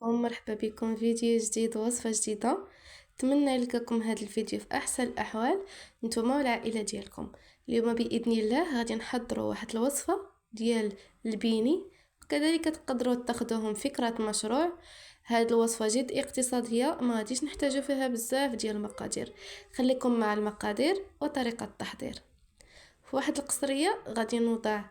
مرحبا بكم فيديو جديد ووصفة جديدة. نتمنى يلقاكم هذا الفيديو في احسن الاحوال نتوما والعائله ديالكم. اليوم باذن الله غادي نحضروا واحد الوصفه ديال البيني، وكذلك تقدروا تاخذوهم فكره مشروع. هذه الوصفه جد اقتصاديه، ما غاديش نحتاجوا فيها بزاف ديال المقادير. خليكم مع المقادير وطريقه التحضير. في واحد القصريه غادي نوضع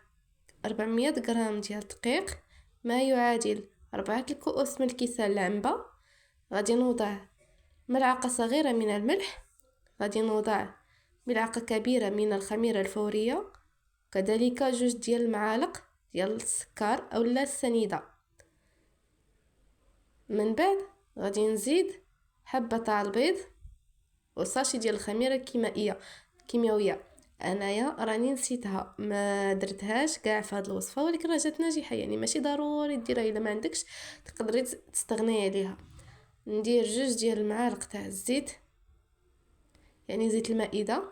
400 غرام ديال الدقيق، ما يعادل 4 الكؤوس من الكيسان العنبة. غادي نوضع ملعقة صغيرة من الملح، غادي نوضع ملعقة كبيرة من الخميرة الفورية، كذلك 2 ديال المعالق ديال السكر اولا السنيدة. من بعد غادي نزيد حبة تاع البيض وساشي ديال الخميرة الكيميائية. انايا راني نسيتها، ما درتهاش كاع في هذه الوصفه، ولكن راه جات ناجحه، يعني ماشي ضروري ديرها الا ما عندكش، تقدري تستغني عليها. ندير 2 ديال المعالق تاع الزيت، يعني زيت المائده،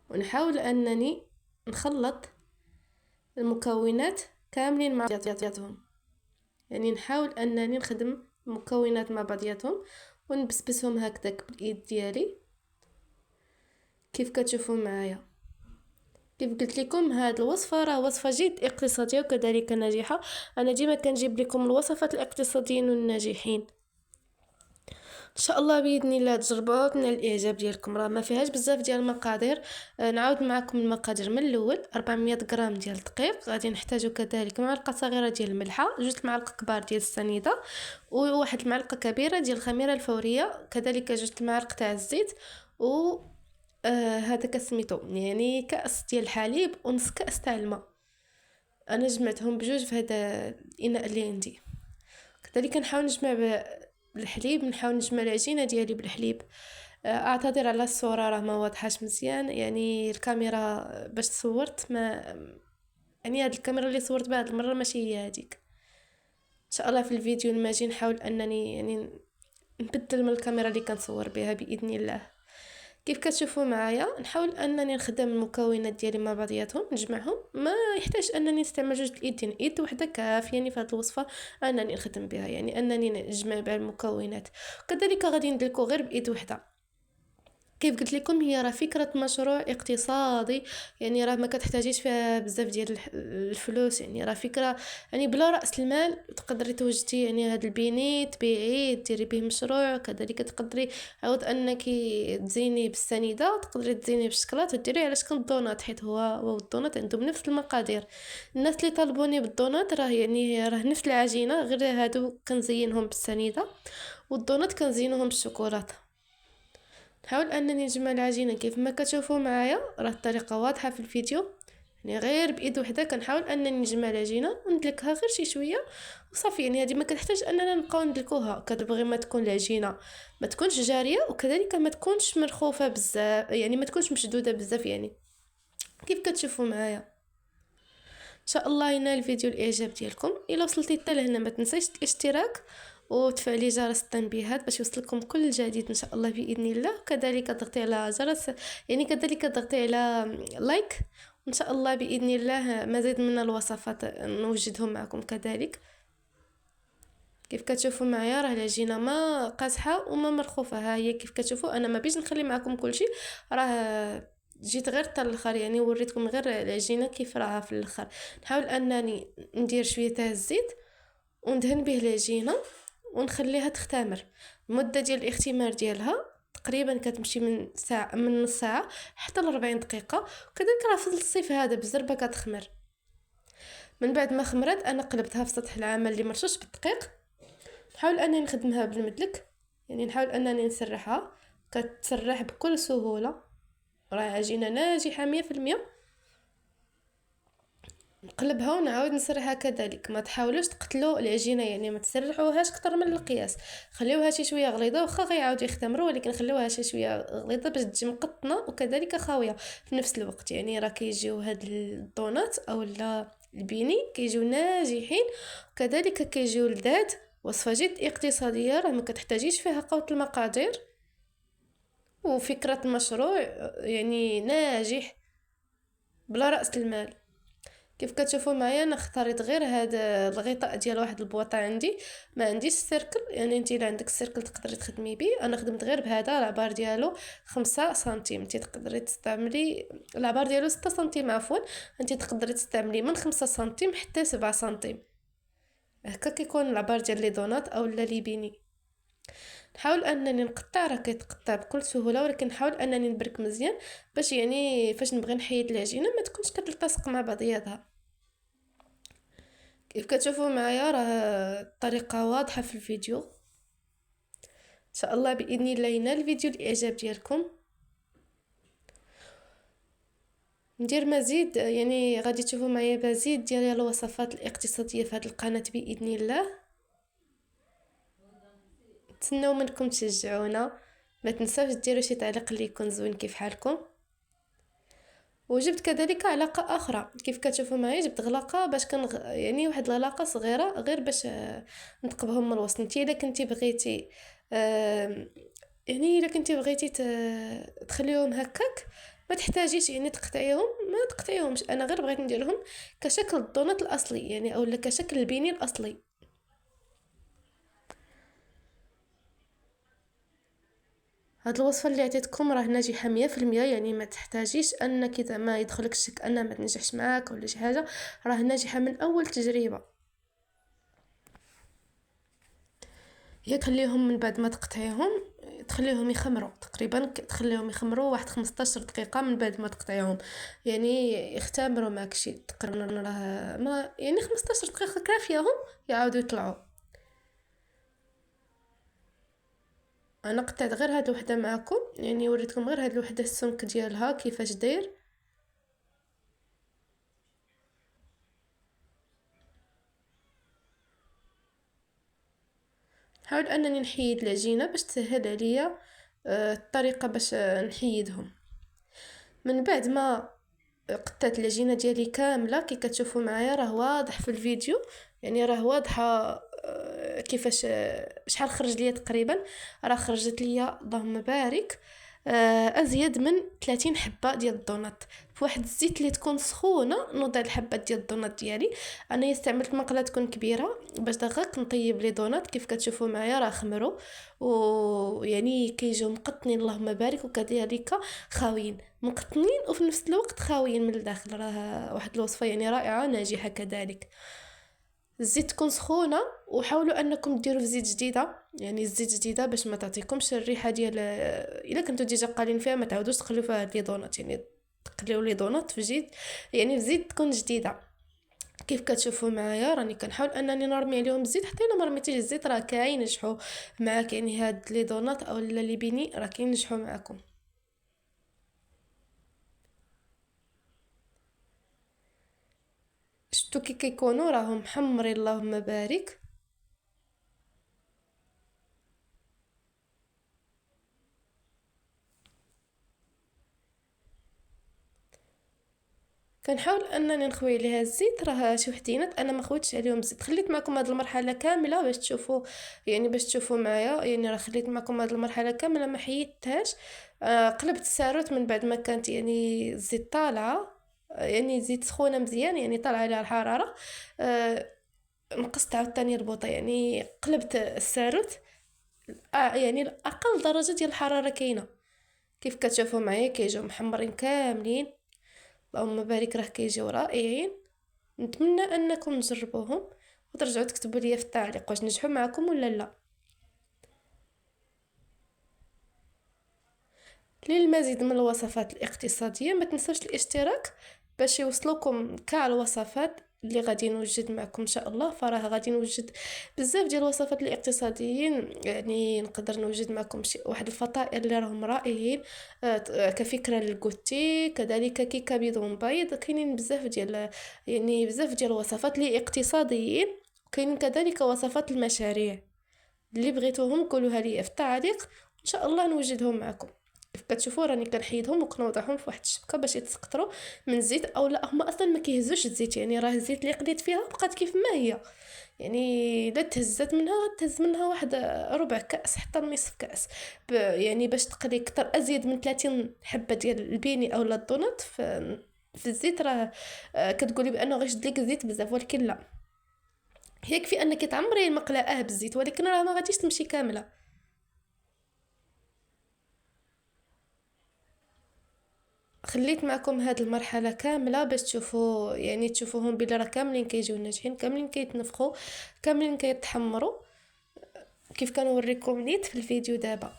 ونحاول انني نخلط المكونات كاملين مع بعضياتهم، يعني نحاول انني نخدم المكونات مع بعضياتهم ونبسبسهم هكذاك بالايد ديالي كيف كتشوفوا معايا. كيف قلت لكم هذه الوصفه راه وصفه جد اقتصاديه وكذلك ناجحه. انا ديما كنجيب لكم الوصفات الاقتصاديين والناجحين، ان شاء الله باذن الله تجربوها وتنال الاعجاب ديالكم. راه ما فيهاش بزاف ديال المقادير. نعاود معكم المقادير من الاول. 400 غرام ديال الدقيق، غادي نحتاجو كذلك معلقه صغيره ديال الملحه، 2 معالق كبار ديال السنيده، وواحد المعلقه كبيره ديال الخميره الفوريه، كذلك 2 معالق تاع الزيت، و هذا سميتو يعني كأس ديال الحليب ونص كأس تاع الماء. انا جمعتهم بجوج في هذا الاناء اللي عندي. كذلك نحاول نجمع بالحليب، نحاول نجمع العجينه ديالي بالحليب. اعتذر على الصوره راه ما واضحاش مزيان، يعني الكاميرا باش صورت ما، يعني هاد الكاميرا اللي صورت بها هاد المره ماشي هي هذيك. ان شاء الله في الفيديو الماجي نحاول انني يعني نبدل من الكاميرا اللي كنصور بها باذن الله. كيف كتشوفوا معايا نحاول انني نخدم المكونات ديالي مع بعضياتهم، نجمعهم، ما يحتاج انني نستعمل 2 الايدين، ايد وحده كافيه يعني في هذه الوصفه انني نخدم بها، يعني انني نجمع بها المكونات. وكذلك غادي ندلكو غير بايد وحده. كيف قلت لكم هي راه فكره مشروع اقتصادي، يعني راه ما كتحتاجيش فيها بزاف ديال الفلوس، يعني راه فكره يعني بلا راس المال تقدري توجدي يعني هذا البيني تبيعيه ديري به مشروع. كذلك تقدري عاود انك تزيني بالسنيده، تقدري تزيني بالشكلاط وديريه على شكل الدونات، حيت هو الدونات عندهم نفس المقادير. الناس اللي طالبوني بالدونات راه يعني راه نفس العجينه، غير هادو كنزينهم بالسنيده والدونات كنزينهم بالشوكولاته. نحاول انني نجمع العجينه كيف ما كتشوفوا معايا، راه الطريقه واضحه في الفيديو، يعني غير بايد وحده كنحاول انني نجمع العجينه وندلكها غير شي شويه وصافي. يعني هذه ما كتحتاج اننا نبقاو ندلكوها، كتبغي ما تكون العجينه ما تكونش جاريه، وكذلك ما تكونش مرخوفه بزاف، يعني ما تكونش مشدوده بزاف، يعني كيف كتشوفوا معايا. ان شاء الله ينال الفيديو الاعجاب ديالكم. الا وصلتي حتى لهنا ما تنسيش الاشتراك وتفعلي جرس التنبيهات باش يوصلكم كل جديد ان شاء الله باذن الله. كذلك ضغطي على جرس، يعني كذلك ضغطي على لايك، وان شاء الله باذن الله مزيد من الوصفات نوجدهم معكم. كذلك كيف كتشوفوا معايا راه العجينه ما قاصحه وما مرخوفه، ها هي كيف كتشوفوا. انا ما بيش نخلي معكم كلشي، راه جيت غير حتى الاخر، يعني وريتكم غير العجينه كيف راها في الاخر. نحاول انني ندير شويه تاع الزيت وندهن به العجينه ونخليها تختمر. المده ديال الاختمار ديالها تقريبا كتمشي من ساعه، من نص ساعه حتى ل 40 دقيقه. وكذلك راه في الصيف هذا بالزربه كتخمر. من بعد ما خمرت انا قلبتها في سطح العمل اللي مرشوش بالدقيق. نحاول انني نخدمها بالمدلك، يعني نحاول انني نسرحها، كتسرح بكل سهوله، راه عجينه ناجحه 100%. نقلبها ونعاود نسرحها كذلك. ما تحاولوش تقتلوا العجينه، يعني ما تسرحوهاش اكثر من القياس، خليوها شي شويه غليظه، واخا غيعاودوا يختمروا ولكن خليوها شي شويه غليظه باش تجي مقطنه وكذلك خاويه في نفس الوقت. يعني راه كيجيو هاد الدونات او لا البيني كيجيو ناجحين وكذلك كيجيو لذاذ. وصفه جد اقتصاديه، راه ما كتحتاجيش فيها قوه المقادير، وفكره المشروع يعني ناجح بلا راس المال. كيف كتشوفوا معايا انا اختاريت غير هذا الغطاء ديال واحد البواطه عندي، ما عنديش السيركل. يعني انت الا عندك السيركل تقدري تخدمي به، انا خدمت غير بهذا. العبار ديالو 5 سنتيم، انت تقدري تستعملي العبار ديالو 6 سنتيم عفوا، انت تقدري تستعملي من 5 سنتيم حتى 7 سنتيم. هكا كيكون العبار ديال لي دونات او لي بيني. نحاول انني نقطع، راه كيتقطع بكل سهوله، ولكن نحاول انني نبرك مزيان باش يعني فاش نبغي نحيد العجينه ما تكونش كتلتصق مع بعضياتها. كيف كتشوفوا معايا راه الطريقه واضحه في الفيديو. ان شاء الله باذن الله ينال الفيديو الاعجاب ديالكم. ندير مزيد، يعني غادي تشوفوا معايا مزيد ديال الوصفات الاقتصاديه في هذه القناه باذن الله. نتسناو منكم تشجعونا، ما تنساوش ديروا شي تعليق اللي يكون زوين كيف حالكم. وجبت كذلك علاقه اخرى كيف كتشوفوا معايا، جبت غلاقه باش يعني واحد الغلاقه صغيره غير باش نثقبهم من الوسط. انت الا كنتي بغيتي يعني الا كنتي بغيتي تخليهم هكاك ما تحتاجيش يعني تقطعيهم، ما تقطعيهمش. انا غير بغيت نديرهم كشكل الدونات الاصلي يعني، اولا كشكل البيني الاصلي. هاد الوصفه اللي عطيتكم راه ناجحه 100%، يعني ما تحتاجيش انك اذا ما يدخلك الشك انها ما تنجحش معاك ولا شي حاجه، راه ناجحه من اول تجربه. هي تخليهم من بعد ما تقطعيهم تخليهم يخمروا تقريبا، تخليهم يخمروا واحد 15 دقيقه من بعد ما تقطعيهم، يعني يختمروا معك شي تقريبا راه ما يعني 15 دقيقه كافيهم يعاودوا يطلعوا. انا قطعت غير هاد الوحده معكم، يعني وريتكم غير هاد الوحده السمك ديالها كيفاش داير. حاول انني نحيد العجينه باش تسهل عليا الطريقه باش نحيدهم. من بعد ما قطعت العجينه ديالي كامله كي كتشوفوا معايا راه واضح في الفيديو، يعني راه واضحه كيفاش شحال خرج ليا تقريبا. راه خرجت ليا اللهم بارك ازيد من 30 حبه ديال الدونات في واحد الزيت اللي تكون سخونه. نوضع الحبات ديال الدونات ديالي، انا استعملت مقله تكون كبيره باش دغيا نطيب لي دونات. كيف كتشوفوا معايا راه خمروا ويعني كيجيو مقطنين اللهم بارك، وكذلك خاويين مقطنين وفي نفس الوقت خاويين من الداخل. راه واحد الوصفه يعني رائعه ناجحه كذلك. الزيت تكون سخونه، وحاولوا انكم ديروا في زيت جديده، يعني الزيت جديده باش ما تعطيكمش الريحه ديال الا كنتو ديجا قالين فيها ما تعاودوش تخليو فيها هاد لي دونات، يعني تقليو لي دونات في زيت يعني في زيت تكون جديده. كيف كتشوفوا معايا راني كنحاول انني نرمي عليهم الزيت، حتى الا ما رميتيش الزيت راه كاينجحوا معاك، يعني هاد لي دونات او لي بيني راه كاينجحوا معاكم. شفتو كي كيكونوا راهم محمرين اللهم بارك. كنحاول انني نخوي عليها الزيت، راه شي وحدينات انا ما خويتش عليهم الزيت، خليت معكم هذه المرحله كامله باش تشوفوا، يعني باش تشوفوا معايا، يعني راه خليت معكم هذه المرحله كامله ما حيدتهاش. قلبت الساروت من بعد ما كانت يعني الزيت طالعه، يعني زيت سخونه مزيان يعني طالعه عليها الحراره. نقصت عاوتاني البوطه، يعني قلبت الساروت يعني اقل درجه ديال الحراره كاينه. كيف كتشوفوا معايا كيجيو محمرين كاملين اللهم بارك، راه كيجيو رائعين. نتمنى انكم تجربوهم وترجعوا تكتبوا لي في التعليق واش نجحوا معكم ولا لا. للمزيد من الوصفات الاقتصاديه ما تنسوش الاشتراك باش يوصلوكم كاع الوصفات اللي غادي نوجد معكم ان شاء الله. فراه غادي نوجد بزاف ديال الوصفات الاقتصاديين، يعني نقدر نوجد معكم شي واحد الفطائر اللي راهم رائعين كفكره للكوتي، كذلك كيكه بدون بيض. كاينين بزاف ديال يعني بزاف ديال الوصفات اللي اقتصاديين، وكاينين كذلك وصفات المشاريع. اللي بغيتوهم قولوها لي في التعليق ان شاء الله نوجدهم معكم. كيف كتشوفوا راني كنحيدهم وكنوضعهم في واحد الشبكه باش يتسقطروا من الزيت، او لا هما اصلا ما كيهزوش الزيت، يعني راه الزيت اللي قليت فيها بقات كيف ما هي، يعني لا تهزت منها غتهز منها واحد ربع كاس حتى نصف كاس يعني باش تقلي كتر ازيد من 30 حبه ديال البيني او الدونات في الزيت راه كتقولي بانه غيشد لك الزيت بزاف، ولكن لا، يكفي انك تعمري المقلاة بالزيت، ولكن راه ما غاديش تمشي كامله. خليت معكم هاد المرحله كامله باش تشوفوا، يعني تشوفوهم بلي راه كاملين كيجيو ناجحين، كاملين كيتنفخوا، كاملين كيتحمروا كيف كنوريكم نيت في الفيديو دابا.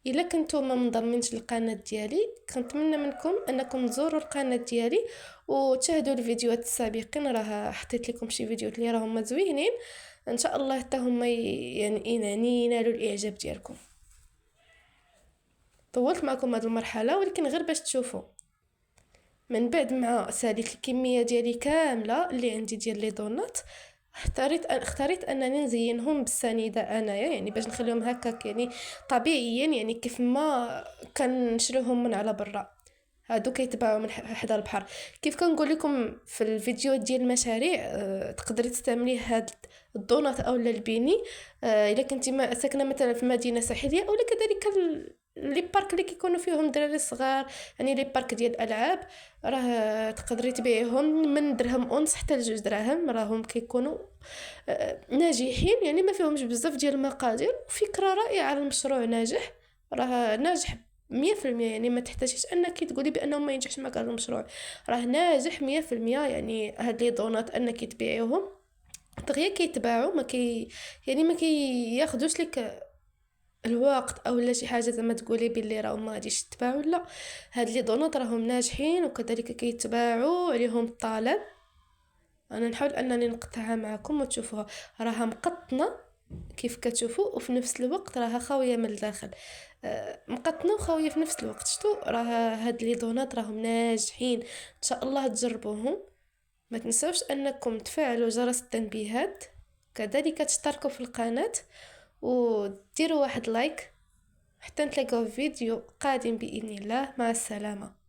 الا كنتو ما منضمينش للقناه ديالي، كنتمنى منكم انكم تزوروا القناه ديالي وتشاهدوا الفيديوهات السابقين، راه حطيت لكم شي فيديوهات اللي راهم زوينين، ان شاء الله حتى هما يعني ينالوا الاعجاب ديالكم. طولت معكم هذه المرحله ولكن غير باش تشوفوا. من بعد ما ساليت الكميه ديالي كامله اللي عندي ديال لي دونات، اختاريت انني نزينهم بالسنيده انايا، يعني باش نخليهم هكاك يعني طبيعيين، يعني كيف ما كنشريهم من على برا. هادو كيتباعوا من حدا البحر. كيف كنقول لكم في الفيديو ديال المشاريع، تقدري تستعملي هاد الدونات اولا البيني الا كنتي ما ساكنه مثلا في مدينه ساحليه، اولا كذلك لي بارك اللي كيكونوا فيهم دراري صغار، يعني لي بارك ديال الالعاب، راه تقدري تبيعهم من درهم ونص حتى لجوج دراهم، راهم كيكونوا ناجحين، يعني ما فيهمش بزاف ديال المقادير. فكره رائعه، المشروع ناجح، راه ناجح 100%، يعني ما تحتاجيش انك تقولي بانه ما ينجحش معك هذا المشروع، راه ناجح 100%. يعني هاد لي دونات انك تبيعيهم دغيا كيتباعوا، ما كي يعني ما كياخذوش لك الوقت او لا شي حاجه زعما تقولي باللي راهم ما غاديش يتباعوا، لا، هاد لي دونات راهم ناجحين وكذلك كيتباعوا عليهم الطلب. انا نحاول انني نقطعها معكم وتشوفوها، راها مقطنه كيف كتشوفوا، وفي نفس الوقت راها خاويه من الداخل، مقطنه وخاويه في نفس الوقت. شتو راها هاد لي دونات راهم ناجحين، ان شاء الله تجربوهم. ما تنسوش انكم تفعلوا جرس التنبيهات، كذلك تشتركوا في القناه وديروا واحد لايك، حتى نتلاقاو في فيديو قادم باذن الله. مع السلامه.